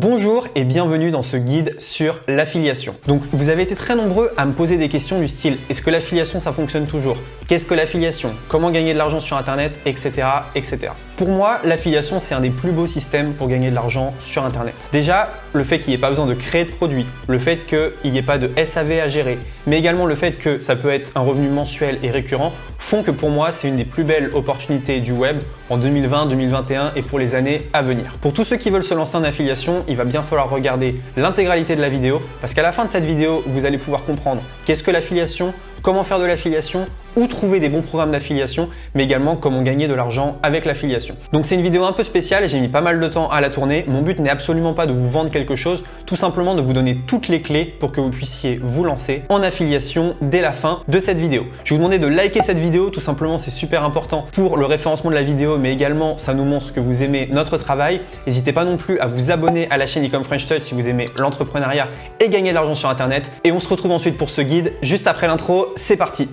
Bonjour et bienvenue dans ce guide sur l'affiliation. Donc vous avez été très nombreux à me poser des questions du style est-ce que l'affiliation ça fonctionne toujours? Qu'est-ce que l'affiliation? Comment gagner de l'argent sur internet, etc. etc. Pour moi, l'affiliation c'est un des plus beaux systèmes pour gagner de l'argent sur internet. Déjà, le fait qu'il n'y ait pas besoin de créer de produits, le fait qu'il n'y ait pas de SAV à gérer, mais également le fait que ça peut être un revenu mensuel et récurrent font que pour moi c'est une des plus belles opportunités du web en 2020, 2021 et pour les années à venir. Pour tous ceux qui veulent se lancer en affiliation, il va bien falloir regarder l'intégralité de la vidéo parce qu'à la fin de cette vidéo, vous allez pouvoir comprendre qu'est-ce que l'affiliation, comment faire de l'affiliation, où trouver des bons programmes d'affiliation, mais également comment gagner de l'argent avec l'affiliation. Donc c'est une vidéo un peu spéciale et j'ai mis pas mal de temps à la tourner. Mon but n'est absolument pas de vous vendre quelque chose, tout simplement de vous donner toutes les clés pour que vous puissiez vous lancer en affiliation dès la fin de cette vidéo. Je vais vous demander de liker cette vidéo, tout simplement c'est super important pour le référencement de la vidéo, mais également ça nous montre que vous aimez notre travail. N'hésitez pas non plus à vous abonner à la chaîne Ecom French Touch si vous aimez l'entrepreneuriat et gagner de l'argent sur internet. Et on se retrouve ensuite pour ce guide juste après l'intro. C'est parti!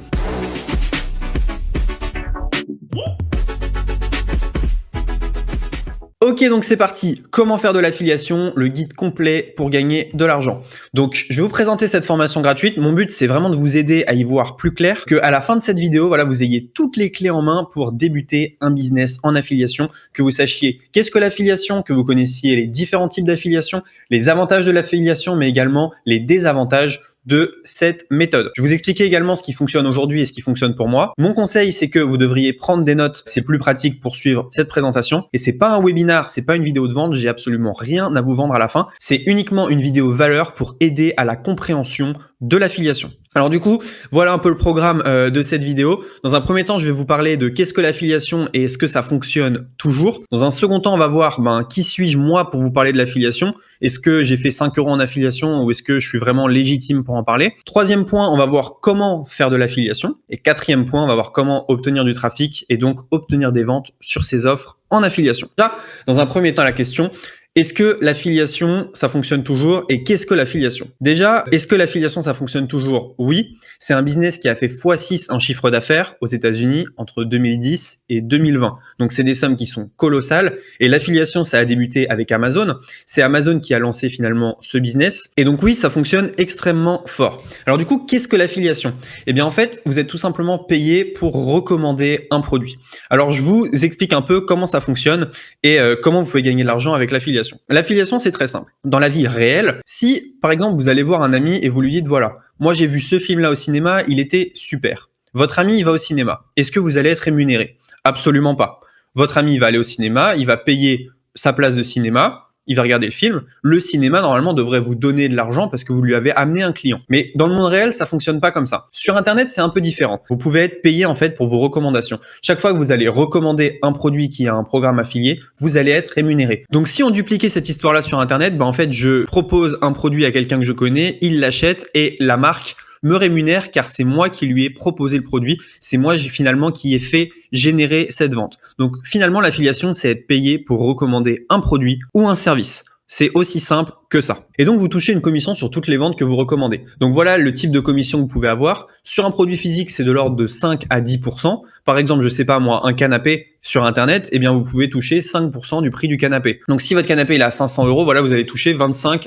Ok, donc c'est parti. Comment faire de l'affiliation, le guide complet pour gagner de l'argent. Donc, je vais vous présenter cette formation gratuite. Mon but, c'est vraiment de vous aider à y voir plus clair, qu'à la fin de cette vidéo, voilà, vous ayez toutes les clés en main pour débuter un business en affiliation, que vous sachiez qu'est-ce que l'affiliation, que vous connaissiez les différents types d'affiliation, les avantages de l'affiliation, mais également les désavantages de cette méthode. Je vais vous expliquer également ce qui fonctionne aujourd'hui et ce qui fonctionne pour moi. Mon conseil, c'est que vous devriez prendre des notes. C'est plus pratique pour suivre cette présentation. Et c'est pas un webinar, c'est pas une vidéo de vente. J'ai absolument rien à vous vendre à la fin. C'est uniquement une vidéo valeur pour aider à la compréhension de l'affiliation. Alors du coup, voilà un peu le programme de cette vidéo. Dans un premier temps, je vais vous parler de qu'est-ce que l'affiliation et est-ce que ça fonctionne toujours. Dans un second temps, on va voir qui suis-je moi pour vous parler de l'affiliation. Est-ce que j'ai fait 5 € en affiliation ou est-ce que je suis vraiment légitime pour en parler? Troisième point, on va voir comment faire de l'affiliation. Et quatrième point, on va voir comment obtenir du trafic et donc obtenir des ventes sur ces offres en affiliation. Là, dans un premier temps, la question: est-ce que l'affiliation, ça fonctionne toujours? Et qu'est-ce que l'affiliation? Déjà, est-ce que l'affiliation, ça fonctionne toujours? Oui, c'est un business qui a fait x6 en chiffre d'affaires aux États-Unis entre 2010 et 2020. Donc, c'est des sommes qui sont colossales. Et l'affiliation, ça a débuté avec Amazon. C'est Amazon qui a lancé finalement ce business. Et donc, oui, ça fonctionne extrêmement fort. Alors, du coup, qu'est-ce que l'affiliation? Eh bien, en fait, vous êtes tout simplement payé pour recommander un produit. Alors, je vous explique un peu comment ça fonctionne et comment vous pouvez gagner de l'argent avec l'affiliation. L'affiliation, c'est très simple. Dans la vie réelle, si par exemple vous allez voir un ami et vous lui dites voilà, moi j'ai vu ce film-là au cinéma, il était super. Votre ami, il va au cinéma. Est-ce que vous allez être rémunéré? Absolument pas. Votre ami, il va aller au cinéma, il va payer sa place de cinéma, il va regarder le film. Le cinéma, normalement, devrait vous donner de l'argent parce que vous lui avez amené un client. Mais dans le monde réel, ça fonctionne pas comme ça. Sur Internet, c'est un peu différent. Vous pouvez être payé, en fait, pour vos recommandations. Chaque fois que vous allez recommander un produit qui a un programme affilié, vous allez être rémunéré. Donc, si on dupliquait cette histoire-là sur Internet, en fait, je propose un produit à quelqu'un que je connais, il l'achète et la marque me rémunère car c'est moi qui lui ai proposé le produit, c'est moi finalement qui ai fait générer cette vente. Donc finalement, l'affiliation, c'est être payé pour recommander un produit ou un service. C'est aussi simple que ça. Et donc, vous touchez une commission sur toutes les ventes que vous recommandez. Donc voilà le type de commission que vous pouvez avoir. Sur un produit physique, c'est de l'ordre de 5 à 10%. Par exemple, je sais pas moi, un canapé sur Internet, eh bien, vous pouvez toucher 5% du prix du canapé. Donc, si votre canapé il est à 500 €, voilà, vous allez toucher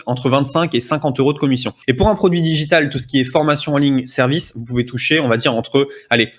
entre 25 et 50 € de commission. Et pour un produit digital, tout ce qui est formation en ligne, service, vous pouvez toucher, on va dire, entre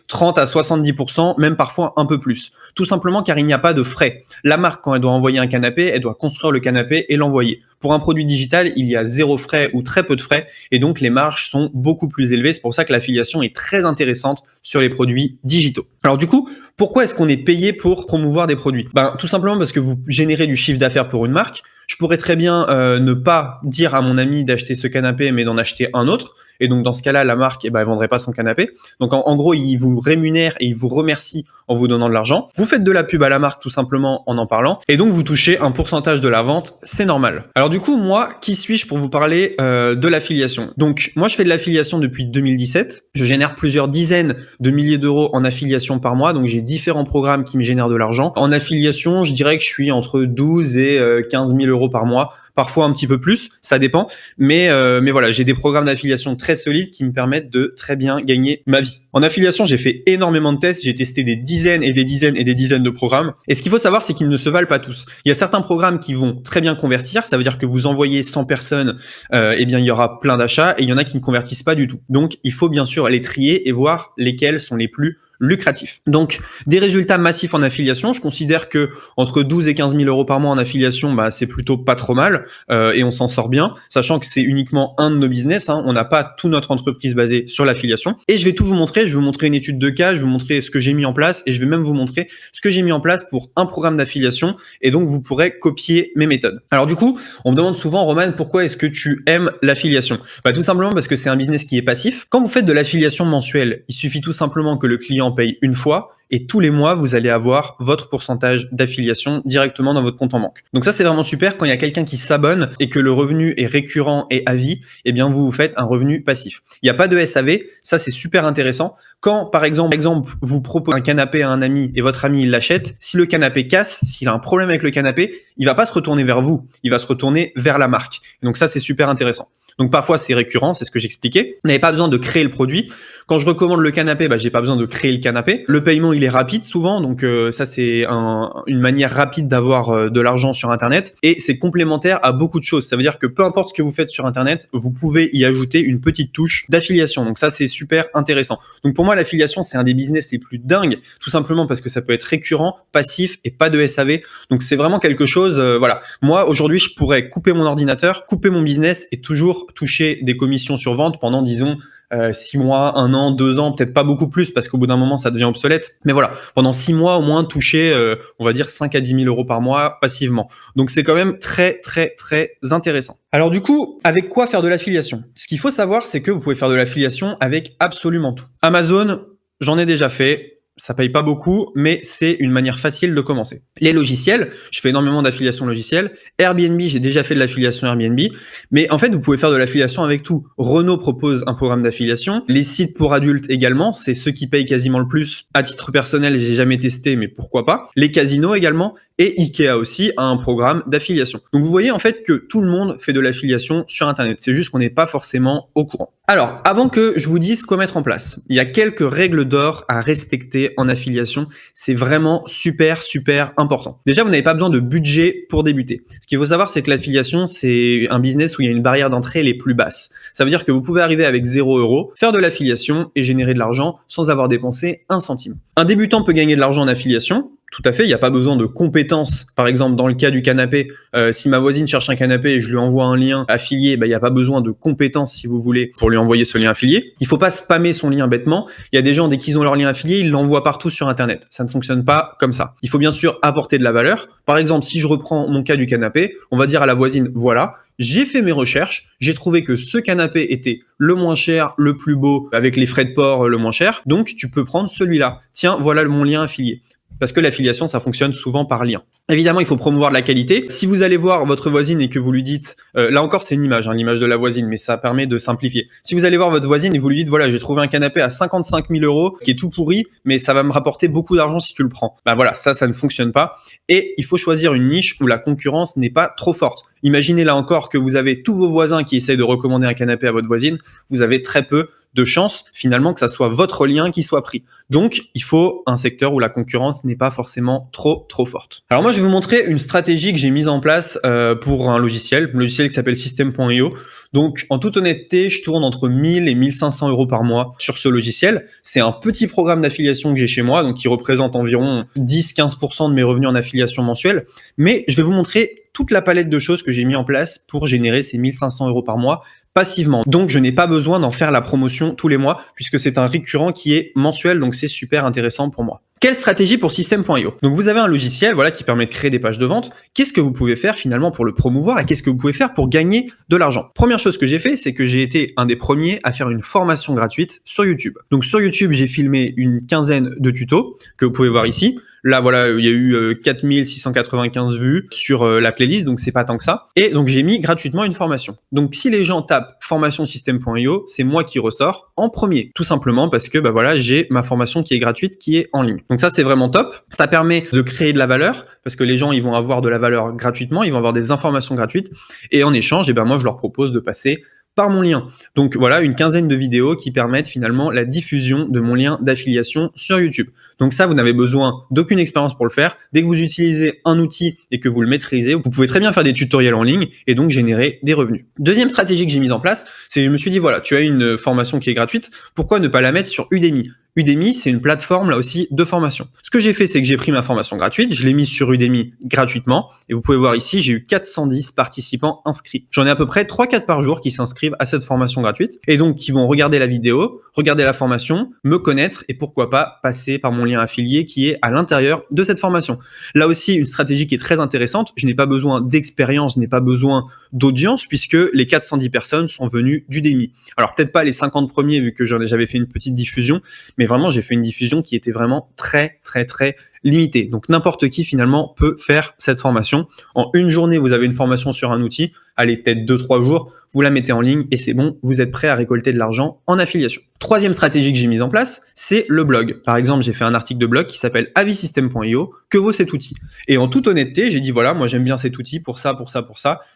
30 à 70%, même parfois un peu plus. Tout simplement car il n'y a pas de frais. La marque, quand elle doit envoyer un canapé, elle doit construire le canapé et l'envoyer. Pour un produit digital, il y a 0 frais ou très peu de frais et donc les marges sont beaucoup plus élevées. C'est pour ça que l'affiliation est très intéressante sur les produits digitaux. Alors du coup, pourquoi est-ce qu'on est payé pour promouvoir des produits? Tout simplement parce que vous générez du chiffre d'affaires pour une marque. Je pourrais très bien ne pas dire à mon ami d'acheter ce canapé mais d'en acheter un autre. Et donc dans ce cas-là, la marque, elle vendrait pas son canapé. Donc en gros, il vous rémunère et il vous remercie en vous donnant de l'argent. Vous faites de la pub à la marque tout simplement en parlant. Et donc vous touchez un pourcentage de la vente, c'est normal. Alors du coup, moi, qui suis-je pour vous parler de l'affiliation? Donc moi, je fais de l'affiliation depuis 2017. Je génère plusieurs dizaines de milliers d'euros en affiliation par mois. Donc j'ai différents programmes qui me génèrent de l'argent. En affiliation, je dirais que je suis entre 12 et 15 000 € par mois parfois un petit peu plus, ça dépend. Mais voilà, j'ai des programmes d'affiliation très solides qui me permettent de très bien gagner ma vie. En affiliation, j'ai fait énormément de tests, j'ai testé des dizaines et des dizaines et des dizaines de programmes. Et ce qu'il faut savoir, c'est qu'ils ne se valent pas tous. Il y a certains programmes qui vont très bien convertir, ça veut dire que vous envoyez 100 personnes, eh bien il y aura plein d'achats, et il y en a qui ne convertissent pas du tout. Donc il faut bien sûr les trier et voir lesquels sont les plus lucratif. Donc, des résultats massifs en affiliation. Je considère que entre 12 et 15 000 euros par mois en affiliation, bah, c'est plutôt pas trop mal et on s'en sort bien, sachant que c'est uniquement un de nos business. Hein. On n'a pas toute notre entreprise basée sur l'affiliation. Et je vais tout vous montrer. Je vais vous montrer une étude de cas, je vais vous montrer ce que j'ai mis en place et je vais même vous montrer ce que j'ai mis en place pour un programme d'affiliation. Et donc, vous pourrez copier mes méthodes. Alors du coup, on me demande souvent, Roman, pourquoi est-ce que tu aimes l'affiliation? Bah, tout simplement parce que c'est un business qui est passif. Quand vous faites de l'affiliation mensuelle, il suffit tout simplement que le client paye une fois et tous les mois, vous allez avoir votre pourcentage d'affiliation directement dans votre compte en banque. Donc ça, c'est vraiment super quand il y a quelqu'un qui s'abonne et que le revenu est récurrent et à vie, eh bien, vous faites un revenu passif. Il n'y a pas de SAV, ça, c'est super intéressant. Quand, par exemple, vous proposez un canapé à un ami et votre ami, il l'achète, si le canapé casse, s'il a un problème avec le canapé, il va pas se retourner vers vous, il va se retourner vers la marque. Et donc ça, c'est super intéressant. Donc parfois c'est récurrent, c'est ce que j'expliquais. Vous n'avez pas besoin de créer le produit. Quand je recommande le canapé, bah, j'ai pas besoin de créer le canapé. Le paiement il est rapide souvent, donc ça c'est une manière rapide d'avoir de l'argent sur Internet et c'est complémentaire à beaucoup de choses. Ça veut dire que peu importe ce que vous faites sur Internet, vous pouvez y ajouter une petite touche d'affiliation. Donc ça c'est super intéressant. Donc pour moi l'affiliation c'est un des business les plus dingues, tout simplement parce que ça peut être récurrent, passif et pas de SAV. Donc c'est vraiment quelque chose. Voilà. Moi aujourd'hui je pourrais couper mon ordinateur, couper mon business et toujours toucher des commissions sur vente pendant, disons, 6 mois, 1 an, 2 ans, peut-être pas beaucoup plus parce qu'au bout d'un moment ça devient obsolète. Mais voilà, pendant 6 mois au moins toucher, on va dire 5 à 10 000 euros par mois passivement. Donc c'est quand même très très très intéressant. Alors du coup, avec quoi faire de l'affiliation? Ce qu'il faut savoir, c'est que vous pouvez faire de l'affiliation avec absolument tout. Amazon, j'en ai déjà fait. Ça paye pas beaucoup, mais c'est une manière facile de commencer. Les logiciels, je fais énormément d'affiliation logicielle. Airbnb, j'ai déjà fait de l'affiliation Airbnb. Mais en fait, vous pouvez faire de l'affiliation avec tout. Renault propose un programme d'affiliation. Les sites pour adultes également, c'est ceux qui payent quasiment le plus. À titre personnel, j'ai jamais testé, mais pourquoi pas. Les casinos également. Et Ikea aussi a un programme d'affiliation. Donc vous voyez en fait que tout le monde fait de l'affiliation sur Internet. C'est juste qu'on n'est pas forcément au courant. Alors, avant que je vous dise quoi mettre en place, il y a quelques règles d'or à respecter en affiliation. C'est vraiment super, super important. Déjà, vous n'avez pas besoin de budget pour débuter. Ce qu'il faut savoir, c'est que l'affiliation, c'est un business où il y a une barrière d'entrée les plus basses. Ça veut dire que vous pouvez arriver avec 0 €, faire de l'affiliation et générer de l'argent sans avoir dépensé un centime. Un débutant peut gagner de l'argent en affiliation. Tout à fait, il n'y a pas besoin de compétences. Par exemple, dans le cas du canapé, si ma voisine cherche un canapé et je lui envoie un lien affilié, il n'y a pas besoin de compétences, si vous voulez, pour lui envoyer ce lien affilié. Il ne faut pas spammer son lien bêtement. Il y a des gens, dès qu'ils ont leur lien affilié, ils l'envoient partout sur Internet. Ça ne fonctionne pas comme ça. Il faut bien sûr apporter de la valeur. Par exemple, si je reprends mon cas du canapé, on va dire à la voisine, voilà, j'ai fait mes recherches, j'ai trouvé que ce canapé était le moins cher, le plus beau, avec les frais de port le moins cher, donc tu peux prendre celui-là. Tiens, voilà mon lien affilié. Parce que l'affiliation, ça fonctionne souvent par lien. Évidemment, il faut promouvoir de la qualité. Si vous allez voir votre voisine et que vous lui dites, là encore c'est une image, l'image de la voisine, mais ça permet de simplifier. Si vous allez voir votre voisine et vous lui dites, voilà, j'ai trouvé un canapé à 55 000 € qui est tout pourri, mais ça va me rapporter beaucoup d'argent si tu le prends. Bah voilà, ça ne fonctionne pas. Et il faut choisir une niche où la concurrence n'est pas trop forte. Imaginez là encore que vous avez tous vos voisins qui essayent de recommander un canapé à votre voisine, vous avez très peu de chances finalement que ça soit votre lien qui soit pris. Donc, il faut un secteur où la concurrence n'est pas forcément trop forte. Alors moi, je vais vous montrer une stratégie que j'ai mise en place pour un logiciel qui s'appelle System.io. Donc, en toute honnêteté, je tourne entre 1000 et 1500 € par mois sur ce logiciel. C'est un petit programme d'affiliation que j'ai chez moi, donc qui représente environ 10-15% de mes revenus en affiliation mensuelle. Mais je vais vous montrer toute la palette de choses que j'ai mis en place pour générer ces 1500 € par mois passivement. Donc, je n'ai pas besoin d'en faire la promotion tous les mois puisque c'est un récurrent qui est mensuel, donc c'est super intéressant pour moi. Quelle stratégie pour System.io? Donc vous avez un logiciel qui permet de créer des pages de vente. Qu'est-ce que vous pouvez faire finalement pour le promouvoir et qu'est-ce que vous pouvez faire pour gagner de l'argent? Première chose que j'ai fait, c'est que j'ai été un des premiers à faire une formation gratuite sur YouTube. Donc sur YouTube, j'ai filmé une quinzaine de tutos que vous pouvez voir ici. Là, voilà, il y a eu 4695 vues sur la playlist, donc c'est pas tant que ça. Et donc, j'ai mis gratuitement une formation. Donc, si les gens tapent formation System.io, c'est moi qui ressors en premier. Tout simplement parce que, j'ai ma formation qui est gratuite, qui est en ligne. Donc ça, c'est vraiment top. Ça permet de créer de la valeur parce que les gens, ils vont avoir de la valeur gratuitement, ils vont avoir des informations gratuites et en échange, moi, je leur propose de passer par mon lien. Donc voilà, une quinzaine de vidéos qui permettent finalement la diffusion de mon lien d'affiliation sur YouTube. Donc ça, vous n'avez besoin d'aucune expérience pour le faire. Dès que vous utilisez un outil et que vous le maîtrisez, vous pouvez très bien faire des tutoriels en ligne et donc générer des revenus. Deuxième stratégie que j'ai mise en place, c'est que je me suis dit, voilà, tu as une formation qui est gratuite, pourquoi ne pas la mettre sur Udemy ? Udemy, c'est une plateforme là aussi de formation. Ce que j'ai fait, c'est que j'ai pris ma formation gratuite, je l'ai mise sur Udemy gratuitement et vous pouvez voir ici, j'ai eu 410 participants inscrits. J'en ai à peu près 3-4 par jour qui s'inscrivent à cette formation gratuite et donc qui vont regarder la vidéo, regarder la formation, me connaître et pourquoi pas passer par mon lien affilié qui est à l'intérieur de cette formation. Là aussi, une stratégie qui est très intéressante, je n'ai pas besoin d'expérience, je n'ai pas besoin d'audience puisque les 410 personnes sont venues d'Udemy. Alors peut-être pas les 50 premiers vu que j'avais fait une petite diffusion, mais vraiment j'ai fait une diffusion qui était vraiment très limitée. Donc n'importe qui finalement peut faire cette formation. En une journée, vous avez une formation sur un outil, allez peut-être 2-3 jours, vous la mettez en ligne et c'est bon, vous êtes prêt à récolter de l'argent en affiliation. Troisième stratégie que j'ai mise en place, c'est le blog. Par exemple, j'ai fait un article de blog qui s'appelle avisystem.io, que vaut cet outil? Et en toute honnêteté, j'ai dit voilà, moi j'aime bien cet outil pour ça,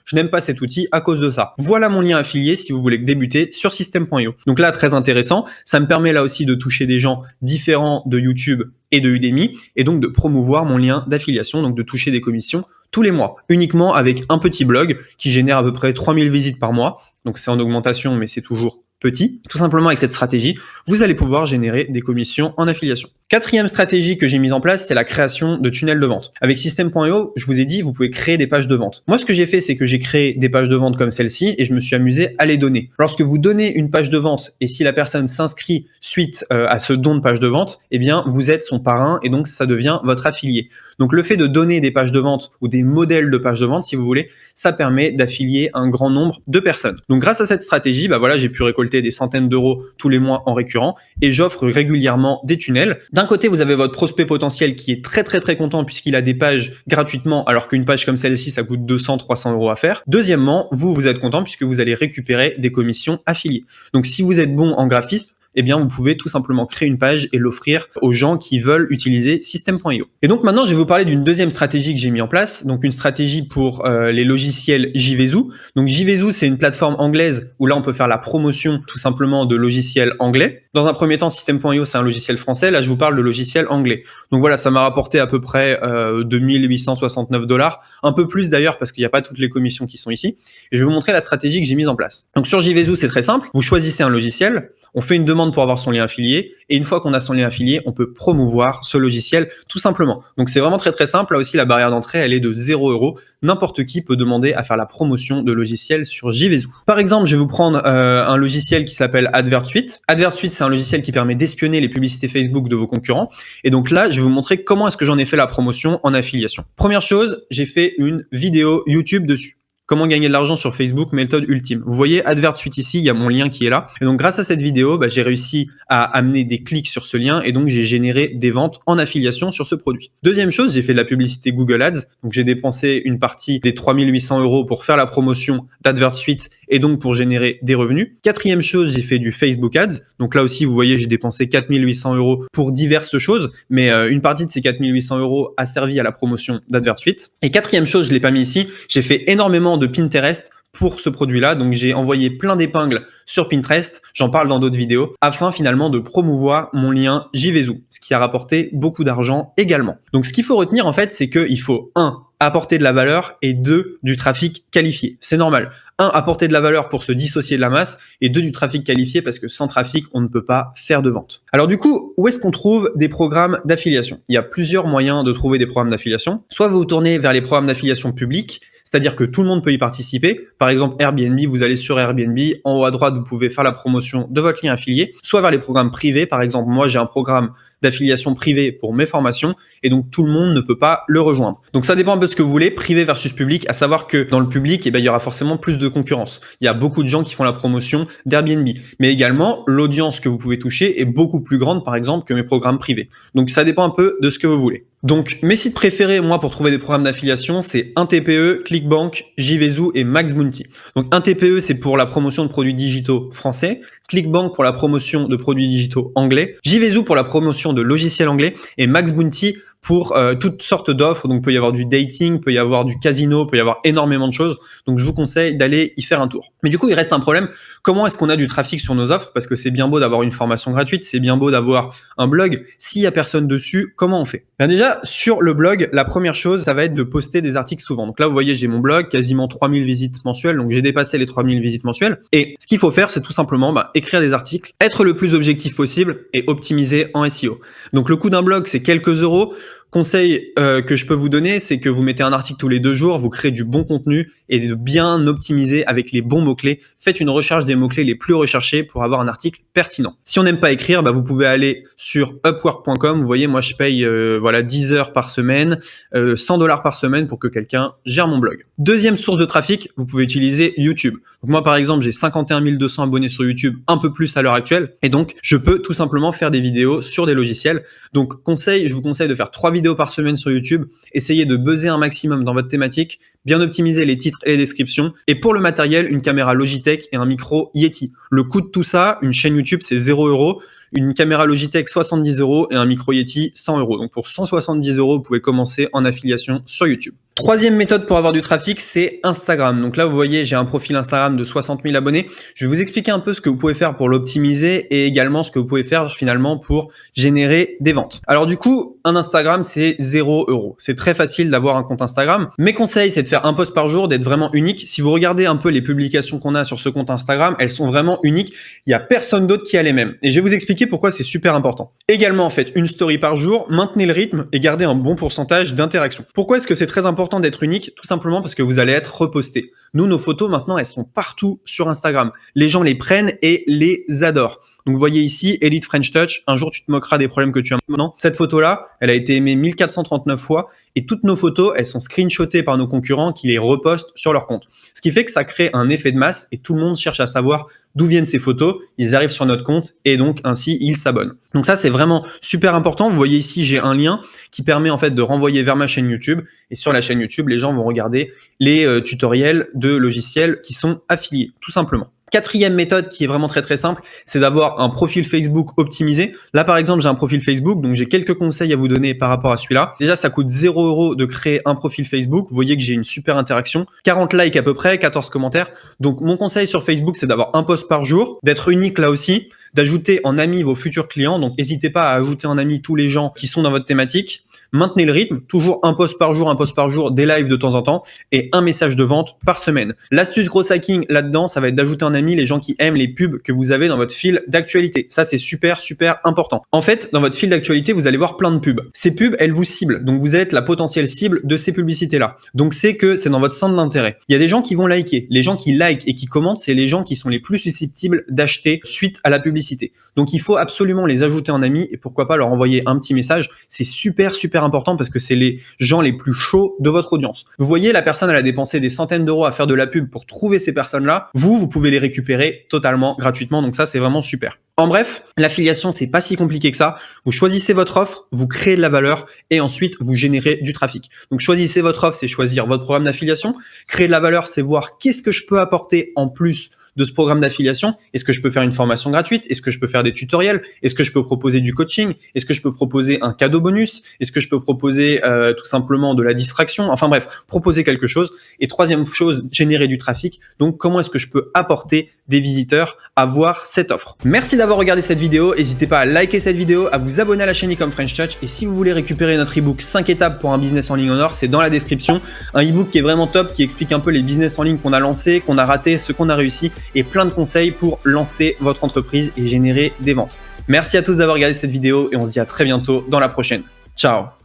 je n'aime pas cet outil à cause de ça. Voilà mon lien affilié si vous voulez débuter sur system.io. Donc là, très intéressant, ça me permet là aussi de toucher des gens différents de YouTube et de Udemy et donc de promouvoir mon lien d'affiliation, donc de toucher des commissions tous les mois, uniquement avec un petit blog qui génère à peu près 3000 visites par mois. Donc c'est en augmentation, mais c'est toujours petit. Tout simplement avec cette stratégie, vous allez pouvoir générer des commissions en affiliation. Quatrième stratégie que j'ai mise en place, c'est la création de tunnels de vente. Avec System.io, je vous ai dit, vous pouvez créer des pages de vente. Moi, ce que j'ai fait, c'est que j'ai créé des pages de vente comme celle-ci et je me suis amusé à les donner. Lorsque vous donnez une page de vente et si la personne s'inscrit suite à ce don de page de vente, eh bien, vous êtes son parrain et donc ça devient votre affilié. Donc, le fait de donner des pages de vente ou des modèles de pages de vente, si vous voulez, ça permet d'affilier un grand nombre de personnes. Donc, grâce à cette stratégie, voilà, j'ai pu récolter des centaines d'euros tous les mois en récurrent et j'offre régulièrement des tunnels. D'un côté, vous avez votre prospect potentiel qui est très content puisqu'il a des pages gratuitement alors qu'une page comme celle-ci, ça coûte 200-300 euros à faire. Deuxièmement, vous êtes content puisque vous allez récupérer des commissions affiliées. Donc, si vous êtes bon en graphisme, eh bien, vous pouvez tout simplement créer une page et l'offrir aux gens qui veulent utiliser System.io. Et donc maintenant, je vais vous parler d'une deuxième stratégie que j'ai mis en place, donc une stratégie pour les logiciels JVZoo. Donc JVZoo, c'est une plateforme anglaise où là, on peut faire la promotion tout simplement de logiciels anglais. Dans un premier temps, System.io, c'est un logiciel français. Là, je vous parle de logiciel anglais. Donc voilà, ça m'a rapporté à peu près 2869 $, un peu plus d'ailleurs parce qu'il n'y a pas toutes les commissions qui sont ici. Et je vais vous montrer la stratégie que j'ai mise en place. Donc sur JVZoo, c'est très simple. Vous choisissez un logiciel. On fait une demande pour avoir son lien affilié et une fois qu'on a son lien affilié, on peut promouvoir ce logiciel tout simplement. Donc c'est vraiment très simple. Là aussi, la barrière d'entrée, elle est de 0 €. N'importe qui peut demander à faire la promotion de logiciels sur JVZoo. Par exemple, je vais vous prendre un logiciel qui s'appelle AdvertSuite. AdvertSuite, c'est un logiciel qui permet d'espionner les publicités Facebook de vos concurrents. Et donc là, je vais vous montrer comment est-ce que j'en ai fait la promotion en affiliation. Première chose, j'ai fait une vidéo YouTube dessus. Comment gagner de l'argent sur Facebook, méthode ultime. Vous voyez AdvertSuite ici, il y a mon lien qui est là. Et donc grâce à cette vidéo, j'ai réussi à amener des clics sur ce lien et donc j'ai généré des ventes en affiliation sur ce produit. Deuxième chose, j'ai fait de la publicité Google Ads. Donc j'ai dépensé une partie des 3800 € pour faire la promotion d'AdvertSuite et donc pour générer des revenus. Quatrième chose, j'ai fait du Facebook Ads. Donc là aussi, vous voyez, j'ai dépensé 4800 € pour diverses choses, mais une partie de ces 4800 € a servi à la promotion d'AdvertSuite. Et quatrième chose, je l'ai pas mis ici, j'ai fait énormément de Pinterest pour ce produit-là. Donc, j'ai envoyé plein d'épingles sur Pinterest, j'en parle dans d'autres vidéos, afin finalement de promouvoir mon lien JVZoo, ce qui a rapporté beaucoup d'argent également. Donc, ce qu'il faut retenir en fait, c'est qu'il faut 1. Apporter de la valeur et 2. Du trafic qualifié. C'est normal. 1. Apporter de la valeur pour se dissocier de la masse et 2. Du trafic qualifié parce que sans trafic, on ne peut pas faire de vente. Alors du coup, où est-ce qu'on trouve des programmes d'affiliation? Il y a plusieurs moyens de trouver des programmes d'affiliation. Soit vous vous tournez vers les programmes d'affiliation publics, c'est-à-dire que tout le monde peut y participer. Par exemple, Airbnb, vous allez sur Airbnb, en haut à droite, vous pouvez faire la promotion de votre lien affilié, soit vers les programmes privés. Par exemple, moi, j'ai un programme d'affiliation privée pour mes formations et donc tout le monde ne peut pas le rejoindre. Donc ça dépend un peu de ce que vous voulez, privé versus public, à savoir que dans le public, il y aura forcément plus de concurrence. Il y a beaucoup de gens qui font la promotion d'Airbnb, mais également l'audience que vous pouvez toucher est beaucoup plus grande par exemple que mes programmes privés. Donc ça dépend un peu de ce que vous voulez. Donc mes sites préférés moi pour trouver des programmes d'affiliation, c'est 1TPE, ClickBank, JVZoo et MaxBounty. Donc 1TPE c'est pour la promotion de produits digitaux français, ClickBank pour la promotion de produits digitaux anglais, JVZoo pour la promotion de logiciels anglais, et Max Bounty pour toutes sortes d'offres. Donc, il peut y avoir du dating, peut y avoir du casino, peut y avoir énormément de choses. Donc, je vous conseille d'aller y faire un tour. Mais du coup, il reste un problème. Comment est-ce qu'on a du trafic sur nos offres? Parce que c'est bien beau d'avoir une formation gratuite, c'est bien beau d'avoir un blog. S'il y a personne dessus, comment on fait? Bien déjà, sur le blog, la première chose, ça va être de poster des articles souvent. Donc là, vous voyez, j'ai mon blog, quasiment 3000 visites mensuelles. Donc, j'ai dépassé les 3000 visites mensuelles. Et ce qu'il faut faire, c'est tout simplement écrire des articles, être le plus objectif possible et optimiser en SEO. Donc, le coût d'un blog, c'est quelques euros. Conseil que je peux vous donner, c'est que vous mettez un article tous les 2 jours, vous créez du bon contenu et de bien optimiser avec les bons mots-clés. Faites une recherche des mots-clés les plus recherchés pour avoir un article pertinent. Si on n'aime pas écrire, vous pouvez aller sur upwork.com. Vous voyez, moi je paye 10 heures par semaine, $100 par semaine pour que quelqu'un gère mon blog. Deuxième source de trafic, vous pouvez utiliser YouTube. Donc moi par exemple, j'ai 51 200 abonnés sur YouTube, un peu plus à l'heure actuelle, et donc je peux tout simplement faire des vidéos sur des logiciels. Donc je vous conseille de faire 3 vidéos par semaine sur YouTube, essayez de buzzer un maximum dans votre thématique, bien optimiser les titres et les descriptions, et pour le matériel, une caméra Logitech et un micro Yeti. Le coût de tout ça, une chaîne YouTube, c'est 0 €, une caméra Logitech 70 € et un micro Yeti 100 €. Donc pour 170 €, vous pouvez commencer en affiliation sur YouTube. Troisième méthode pour avoir du trafic, c'est Instagram. Donc là, vous voyez, j'ai un profil Instagram de 60 000 abonnés. Je vais vous expliquer un peu ce que vous pouvez faire pour l'optimiser et également ce que vous pouvez faire finalement pour générer des ventes. Alors du coup, un Instagram, c'est 0 €. C'est très facile d'avoir un compte Instagram. Mes conseils, c'est de faire un post par jour, d'être vraiment unique. Si vous regardez un peu les publications qu'on a sur ce compte Instagram, elles sont vraiment uniques. Il n'y a personne d'autre qui a les mêmes. Et je vais vous expliquer pourquoi c'est super important. Également, faites une story par jour, maintenez le rythme et gardez un bon pourcentage d'interaction. Pourquoi est-ce que c'est très important d'être unique? Tout simplement parce que vous allez être reposté. Nous, nos photos, maintenant, elles sont partout sur Instagram. Les gens les prennent et les adorent. Donc, vous voyez ici, Elite French Touch. Un jour, tu te moqueras des problèmes que tu as maintenant. Cette photo-là, elle a été aimée 1439 fois et toutes nos photos, elles sont screenshotées par nos concurrents qui les repostent sur leur compte. Ce qui fait que ça crée un effet de masse et tout le monde cherche à savoir d'où viennent ces photos. Ils arrivent sur notre compte et donc ainsi, ils s'abonnent. Donc ça, c'est vraiment super important. Vous voyez ici, j'ai un lien qui permet en fait de renvoyer vers ma chaîne YouTube. Et sur la chaîne YouTube, les gens vont regarder les tutoriels de logiciels qui sont affiliés, tout simplement. Quatrième méthode qui est vraiment très très simple, c'est d'avoir un profil Facebook optimisé. Là par exemple, j'ai un profil Facebook, donc j'ai quelques conseils à vous donner par rapport à celui-là. Déjà, ça coûte 0 € de créer un profil Facebook. Vous voyez que j'ai une super interaction, 40 likes à peu près, 14 commentaires. Donc mon conseil sur Facebook, c'est d'avoir un post par jour, d'être unique là aussi, d'ajouter en ami vos futurs clients. Donc n'hésitez pas à ajouter en ami tous les gens qui sont dans votre thématique. Maintenez le rythme, toujours un post par jour, des lives de temps en temps et un message de vente par semaine. L'astuce gros hacking là-dedans, ça va être d'ajouter en ami les gens qui aiment les pubs que vous avez dans votre fil d'actualité. Ça, c'est super, super important. En fait, dans votre fil d'actualité, vous allez voir plein de pubs. Ces pubs, elles vous ciblent. Donc, vous êtes la potentielle cible de ces publicités-là. Donc, c'est dans votre centre d'intérêt. Il y a des gens qui vont liker. Les gens qui likent et qui commentent, c'est les gens qui sont les plus susceptibles d'acheter suite à la publicité. Donc, il faut absolument les ajouter en ami et pourquoi pas leur envoyer un petit message. C'est super, super important parce que c'est les gens les plus chauds de votre audience. Vous voyez, la personne, elle a dépensé des centaines d'euros à faire de la pub pour trouver ces personnes-là. Vous pouvez les récupérer totalement gratuitement. Donc ça, c'est vraiment super. En bref, l'affiliation, c'est pas si compliqué que ça. Vous choisissez votre offre, vous créez de la valeur et ensuite vous générez du trafic. Donc choisissez votre offre, c'est choisir votre programme d'affiliation. Créer de la valeur, c'est voir qu'est-ce que je peux apporter en plus de ce programme d'affiliation. Est-ce que je peux faire une formation gratuite? Est-ce que je peux faire des tutoriels? Est-ce que je peux proposer du coaching? Est-ce que je peux proposer un cadeau bonus? Est-ce que je peux proposer tout simplement de la distraction? Enfin bref, proposer quelque chose. Et troisième chose, générer du trafic. Donc comment est-ce que je peux apporter des visiteurs à voir cette offre? Merci d'avoir regardé cette vidéo. N'hésitez pas à liker cette vidéo, à vous abonner à la chaîne Ecom French Touch. Et si vous voulez récupérer notre ebook 5 étapes pour un business en ligne en or, c'est dans la description. Un ebook qui est vraiment top, qui explique un peu les business en ligne qu'on a lancés, qu'on a ratés, ce qu'on a réussi et plein de conseils pour lancer votre entreprise et générer des ventes. Merci à tous d'avoir regardé cette vidéo et on se dit à très bientôt dans la prochaine. Ciao!